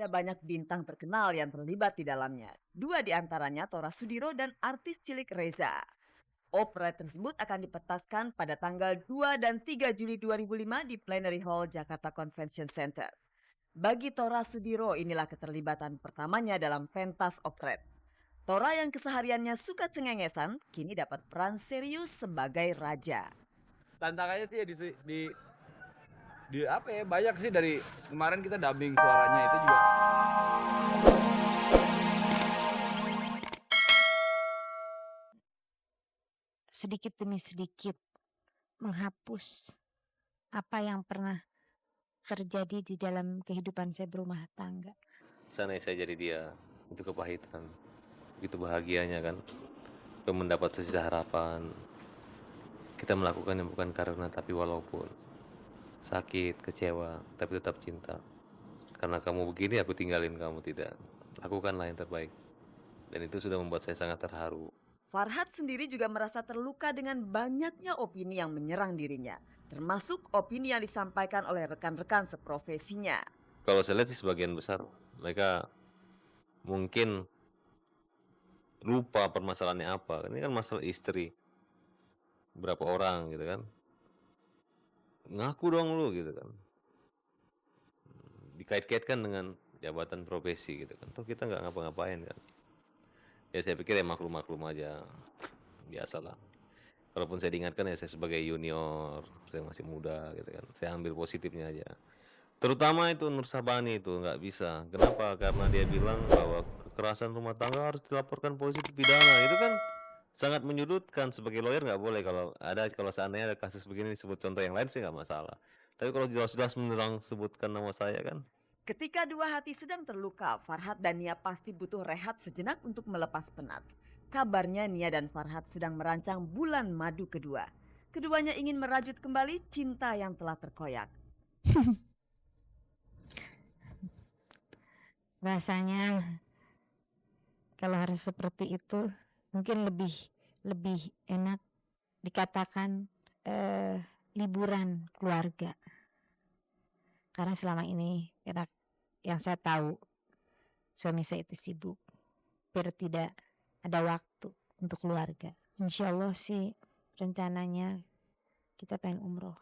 Ada banyak bintang terkenal yang terlibat di dalamnya. Dua di antaranya Tora Sudiro dan artis cilik Reza. Opera tersebut akan dipentaskan pada tanggal 2 dan 3 Juli 2005 di Plenary Hall Jakarta Convention Center. Bagi Tora Sudiro, inilah keterlibatan pertamanya dalam pentas operet. Tora yang kesehariannya suka cengengesan, kini dapat peran serius sebagai raja. Tantangannya sih ya di apa ya, banyak sih. Dari kemarin kita dubbing suaranya itu juga. Sedikit demi sedikit menghapus apa yang pernah terjadi di dalam kehidupan saya berumah tangga. Seandainya saya jadi dia, itu kepahitan, begitu bahagianya kan, mendapat sisa harapan. Kita melakukannya bukan karena tapi walaupun sakit, kecewa, tapi tetap cinta. Karena kamu begini, aku tinggalin kamu, tidak. Lakukanlah yang terbaik. Dan itu sudah membuat saya sangat terharu. Farhad sendiri juga merasa terluka dengan banyaknya opini yang menyerang dirinya, termasuk opini yang disampaikan oleh rekan-rekan seprofesinya. Kalau saya lihat sih sebagian besar mereka mungkin lupa permasalahannya apa. Ini kan masalah istri, berapa orang gitu kan. Ngaku dong lu gitu kan. Dikait-kaitkan dengan jabatan profesi gitu kan. Toh kita nggak ngapa-ngapain kan. Ya saya pikir ya maklum-maklum aja, biasalah. Walaupun saya diingatkan ya saya sebagai junior, saya masih muda gitu kan. Saya ambil positifnya aja. Terutama itu Nur Sabani itu nggak bisa. Kenapa? Karena dia bilang bahwa kekerasan rumah tangga harus dilaporkan polisi pidana. Itu kan sangat menyudutkan. Sebagai lawyer nggak boleh. Kalau seandainya ada kasus begini disebut contoh yang lain sih nggak masalah. Tapi kalau jelas-jelas menerang sebutkan nama saya kan. Ketika dua hati sedang terluka, Farhad dan Nia pasti butuh rehat sejenak untuk melepas penat. Kabarnya Nia dan Farhad sedang merancang bulan madu kedua. Keduanya ingin merajut kembali cinta yang telah terkoyak. Rasanya kalau harus seperti itu mungkin lebih enak dikatakan liburan keluarga. Karena selama ini yang saya tahu suami saya itu sibuk, tidak ada waktu untuk keluarga. Insya Allah sih rencananya kita pengen umroh.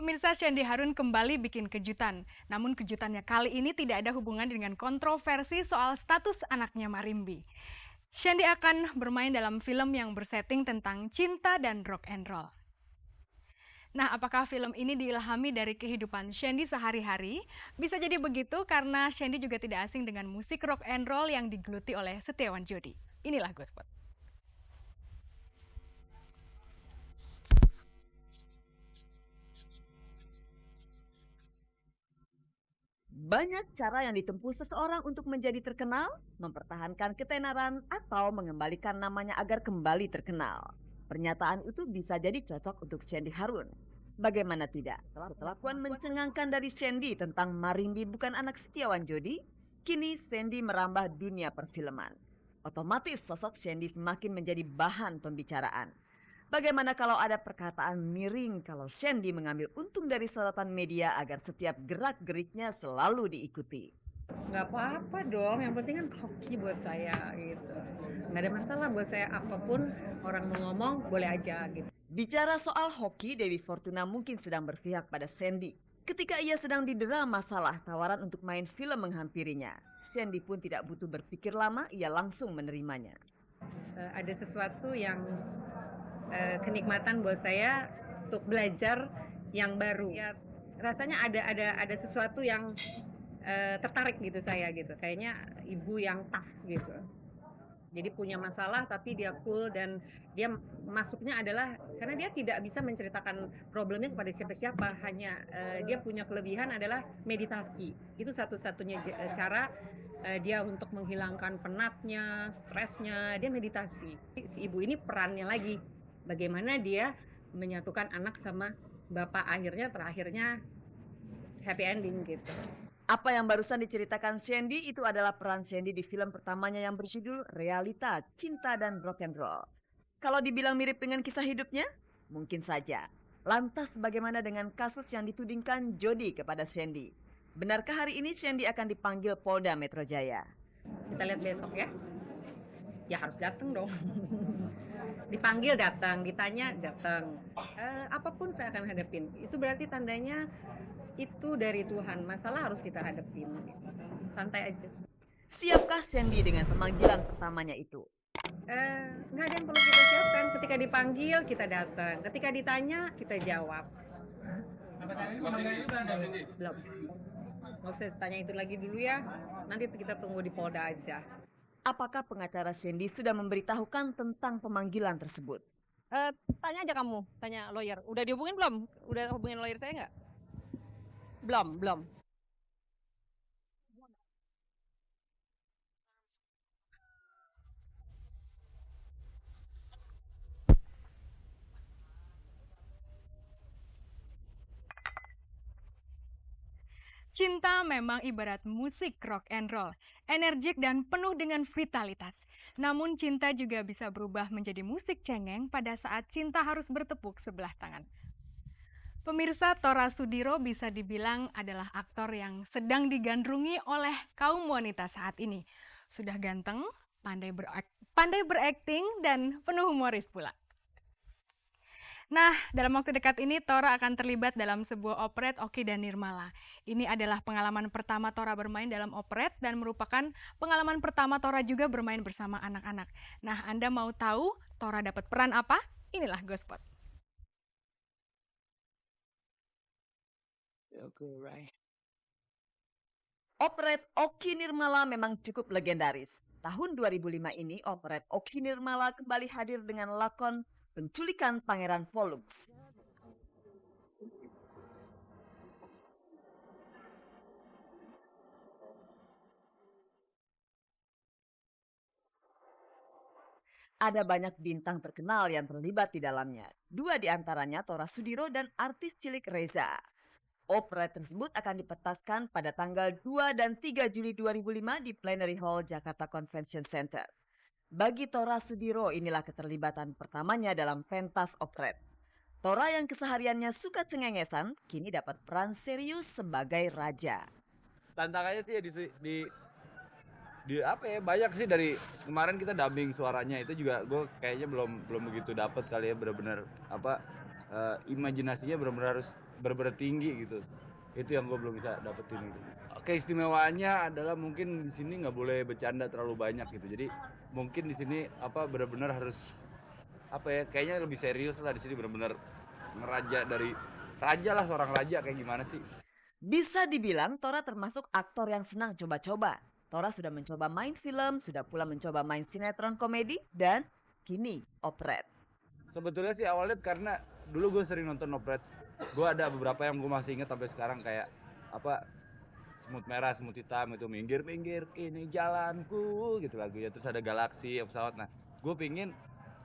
Pemirsa, Shandy Harun kembali bikin kejutan. Namun kejutannya kali ini tidak ada hubungan dengan kontroversi soal status anaknya Marimbi. Shandy akan bermain dalam film yang bersetting tentang cinta dan rock and roll. Nah, apakah film ini diilhami dari kehidupan Shandy sehari-hari? Bisa jadi begitu karena Shandy juga tidak asing dengan musik rock and roll yang digeluti oleh Setiawan Jodi. Inilah Gospot. Banyak cara yang ditempuh seseorang untuk menjadi terkenal, mempertahankan ketenaran, atau mengembalikan namanya agar kembali terkenal. Pernyataan itu bisa jadi cocok untuk Shandy Harun. Bagaimana tidak? Kelakuan mencengangkan dari Shandy tentang Marimbi bukan anak Setiawan Jodi, kini Shandy merambah dunia perfilman. Otomatis sosok Shandy semakin menjadi bahan pembicaraan. Bagaimana kalau ada perkataan miring kalau Shandy mengambil untung dari sorotan media agar setiap gerak-geriknya selalu diikuti? Nggak apa-apa dong, yang penting kan hoki buat saya gitu. Nggak ada masalah buat saya, apapun orang mau ngomong boleh aja gitu. Bicara soal hoki, Dewi Fortuna mungkin sedang berpihak pada Shandy. Ketika ia sedang didera masalah tawaran untuk main film menghampirinya, Shandy pun tidak butuh berpikir lama, ia langsung menerimanya. Ada sesuatu yang kenikmatan buat saya untuk belajar yang baru. Ya, rasanya ada sesuatu yang tertarik gitu saya gitu. Kayaknya ibu yang tough gitu. Jadi punya masalah tapi dia cool dan dia masuknya adalah karena dia tidak bisa menceritakan problemnya kepada siapa-siapa. Hanya dia punya kelebihan adalah meditasi. Itu satu-satunya cara dia untuk menghilangkan penatnya, stresnya, dia meditasi. Si ibu ini perannya lagi. Bagaimana dia menyatukan anak sama bapak, terakhirnya happy ending gitu. Apa yang barusan diceritakan Shandy itu adalah peran Shandy di film pertamanya yang berjudul Realita, Cinta dan Rock and Roll. Kalau dibilang mirip dengan kisah hidupnya, Mungkin saja. Lantas bagaimana dengan kasus yang ditudingkan Jody kepada Shandy? Benarkah hari ini Shandy akan dipanggil Polda Metro Jaya? Kita lihat besok ya. Ya harus datang dong. Dipanggil datang, ditanya datang. Apapun saya akan hadapin. Itu berarti tandanya itu dari Tuhan. Masalah harus kita hadapin. Santai aja. Siapkah Shandy dengan pemanggilan pertamanya itu? Nggak ada yang perlu kita siapkan. Ketika dipanggil kita datang. Ketika ditanya kita jawab. Belum. Nggak usah tanya itu lagi dulu ya. Nanti kita tunggu di Polda aja. Apakah pengacara Shandy sudah memberitahukan tentang pemanggilan tersebut? Tanya aja kamu, tanya lawyer. Udah dihubungin belum? Udah hubungin lawyer saya nggak? Belum. Cinta memang ibarat musik rock and roll, energik dan penuh dengan vitalitas. Namun cinta juga bisa berubah menjadi musik cengeng pada saat cinta harus bertepuk sebelah tangan. Pemirsa, Tora Sudiro bisa dibilang adalah aktor yang sedang digandrungi oleh kaum wanita saat ini. Sudah ganteng, pandai berakting, dan penuh humoris pula. Nah, dalam waktu dekat ini Tora akan terlibat dalam sebuah operet Oki dan Nirmala. Ini adalah pengalaman pertama Tora bermain dalam operet dan merupakan pengalaman pertama Tora juga bermain bersama anak-anak. Nah, Anda mau tahu Tora dapat peran apa? Inilah Gospot. Operet Oki Nirmala memang cukup legendaris. Tahun 2005 ini, operet Oki Nirmala kembali hadir dengan lakon Penculikan Pangeran Pollux. Ada banyak bintang terkenal yang terlibat di dalamnya. Dua di antaranya Tora Sudiro dan artis cilik Reza. Operet tersebut akan dipentaskan pada tanggal 2 dan 3 Juli 2005 di Plenary Hall Jakarta Convention Center. Bagi Tora Sudiro, inilah keterlibatan pertamanya dalam pentas operet. Tora yang kesehariannya suka cengengesan, kini dapat peran serius sebagai raja. Tantangannya sih ya di apa ya, banyak sih. Dari kemarin kita dubbing suaranya itu juga gue kayaknya belum begitu dapet kali ya, benar-benar imajinasinya benar-benar harus benar-benar tinggi gitu. Itu yang gue belum bisa dapetin gitu. Keistimewaannya adalah mungkin di sini nggak boleh bercanda terlalu banyak gitu. Jadi mungkin di sini benar-benar harus kayaknya lebih serius lah di sini, benar-benar ngeraja dari raja lah, seorang raja kayak gimana sih. Bisa dibilang Tora termasuk aktor yang senang coba-coba. Tora sudah mencoba main film, sudah pula mencoba main sinetron komedi, dan kini operet. Sebetulnya sih awalnya karena dulu gue sering nonton operet. Gue ada beberapa yang gue masih ingat sampai sekarang, kayak semut merah, semut hitam, itu minggir-minggir, ini jalanku gitu lagunya. Terus ada galaksi, pesawat. Nah, gue pingin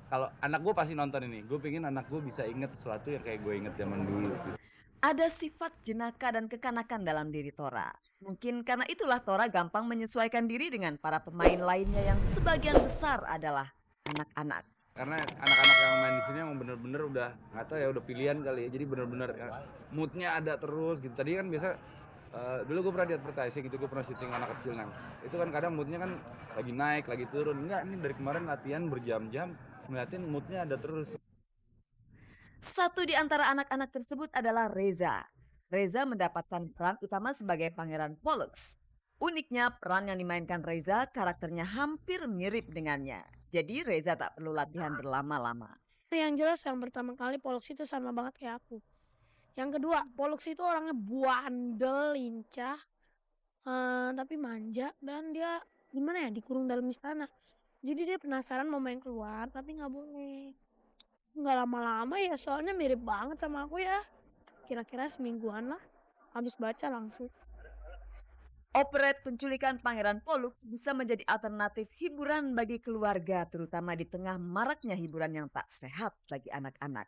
kalau anak gue pasti nonton ini. Gue pingin anak gue bisa inget sesuatu yang kayak gue inget zaman dulu gitu. Ada sifat jenaka dan kekanakan dalam diri Tora. Mungkin karena itulah Tora gampang menyesuaikan diri dengan para pemain lainnya yang sebagian besar adalah anak-anak. Karena anak-anak yang main di sini emang bener-bener udah nggak tahu ya, udah pilihan kali ya. Jadi bener-bener moodnya ada terus gitu. Tadi kan biasa dulu gue pernah di advertising itu, gue pernah syuting anak kecil. Nah itu kan kadang moodnya kan lagi naik, lagi turun. Enggak, ini dari kemarin latihan berjam-jam ngeliatin moodnya ada terus. Satu di antara anak-anak tersebut adalah Reza. Reza mendapatkan peran utama sebagai Pangeran Pollux. Uniknya peran yang dimainkan Reza karakternya hampir mirip dengannya. Jadi Reza tak perlu latihan berlama-lama. Yang jelas yang pertama kali Pollux itu sama banget kayak aku. Yang kedua, Pollux itu orangnya bandel, lincah, tapi manja, dan dia gimana ya, dikurung dalam istana. Jadi dia penasaran mau main keluar tapi nggak boleh. Nggak lama-lama ya, soalnya mirip banget sama aku ya. Kira-kira semingguan lah, habis baca langsung. Operet Penculikan Pangeran Pollux bisa menjadi alternatif hiburan bagi keluarga, terutama di tengah maraknya hiburan yang tak sehat bagi anak-anak.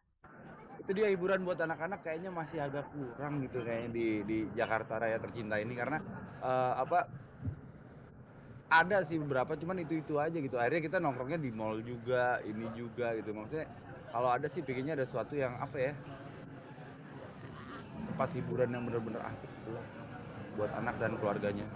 Itu dia hiburan buat anak-anak kayaknya masih agak kurang gitu kayaknya di Jakarta Raya tercinta ini, karena ada sih beberapa, cuman itu aja gitu. Akhirnya kita nongkrongnya di mall juga, ini juga gitu. Maksudnya Kalau ada sih pinginnya ada sesuatu yang apa ya, tempat hiburan yang bener-bener asik gitu lah buat anak dan keluarganya.